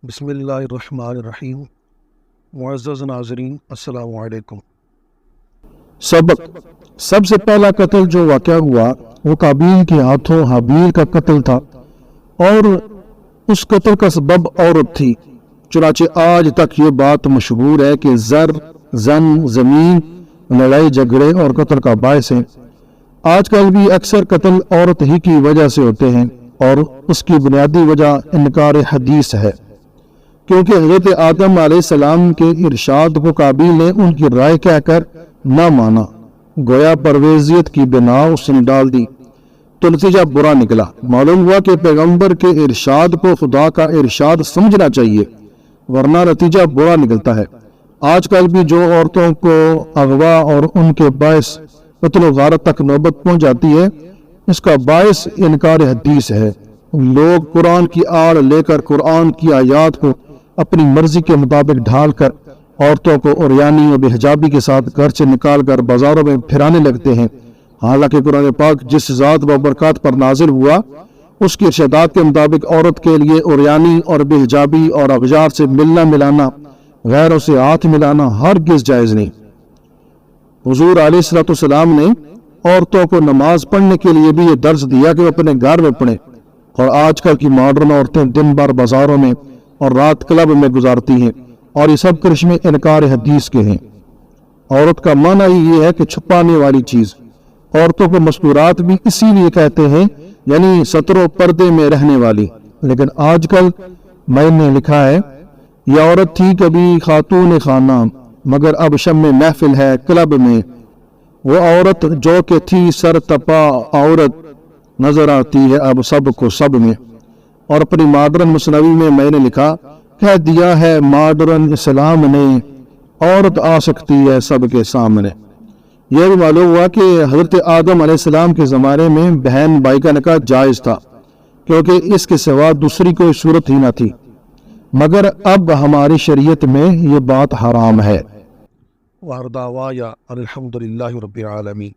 بسم اللہ الرحمن الرحیم۔ معزز ناظرین السلام علیکم۔ سبق: سب سے پہلا قتل جو واقع ہوا وہ قابیل کے ہاتھوں حابیل کا قتل تھا، اور اس قتل کا سبب عورت تھی۔ چنانچہ آج تک یہ بات مشہور ہے کہ زر، زن، زمین لڑائی جھگڑے اور قتل کا باعث ہے۔ آج کل بھی اکثر قتل عورت ہی کی وجہ سے ہوتے ہیں، اور اس کی بنیادی وجہ انکار حدیث ہے، کیونکہ حضرت آدم علیہ السلام کے ارشاد کو قابیل نے ان کی رائے کہہ کر نہ مانا، گویا پرویزیت کی بنا اس نے ڈال دی، تو نتیجہ برا نکلا۔ معلوم ہوا کہ پیغمبر کے ارشاد کو خدا کا ارشاد سمجھنا چاہیے، ورنہ نتیجہ برا نکلتا ہے۔ آج کل بھی جو عورتوں کو اغوا اور ان کے باعث قتل و غارت تک نوبت پہنچ جاتی ہے، اس کا باعث انکار حدیث ہے۔ لوگ قرآن کی آڑ لے کر قرآن کی آیات کو اپنی مرضی کے مطابق ڈھال کر عورتوں کو عریانی و بے حجابی کے ساتھ گھر سے نکال کر بازاروں میں پھرانے لگتے ہیں، حالانکہ قرآن پاک جس ذات و برکات پر نازل ہوا اس کی ارشادات کے مطابق عورت کے لیے عریانی اور بے حجابی اور اغیار سے ملنا ملانا، غیروں سے ہاتھ ملانا ہرگز جائز نہیں۔ حضور علیہ السلام نے عورتوں کو نماز پڑھنے کے لیے بھی یہ درس دیا کہ وہ اپنے گھر میں پڑھیں، اور آج کل کی ماڈرن عورتیں دن بھر بازاروں میں اور رات کلب میں گزارتی ہیں، اور یہ سب کرشمے انکار حدیث کے ہیں۔ عورت کا معنی ہی یہ ہے کہ چھپانے والی چیز۔ عورتوں کو مستورات بھی اسی لیے کہتے ہیں، یعنی ستر و پردے میں رہنے والی۔ لیکن آج کل میں نے لکھا ہے، یہ عورت تھی کبھی خاتون خانہ، مگر اب شم محفل ہے کلب میں، وہ عورت جو کہ تھی سر تپا عورت، نظر آتی ہے اب سب کو سب میں۔ اور اپنی ماڈرن مثنوی میں نے لکھا، کہہ دیا ہے ماڈرن اسلام نے، عورت آ سکتی ہے سب کے سامنے۔ یہ بھی معلوم ہوا کہ حضرت آدم علیہ السلام کے زمانے میں بہن بھائی کا نکاح جائز تھا، کیونکہ اس کے سوا دوسری کوئی صورت ہی نہ تھی، مگر اب ہماری شریعت میں یہ بات حرام ہے۔ وآخر دعوانا الحمد للہ رب العالمین۔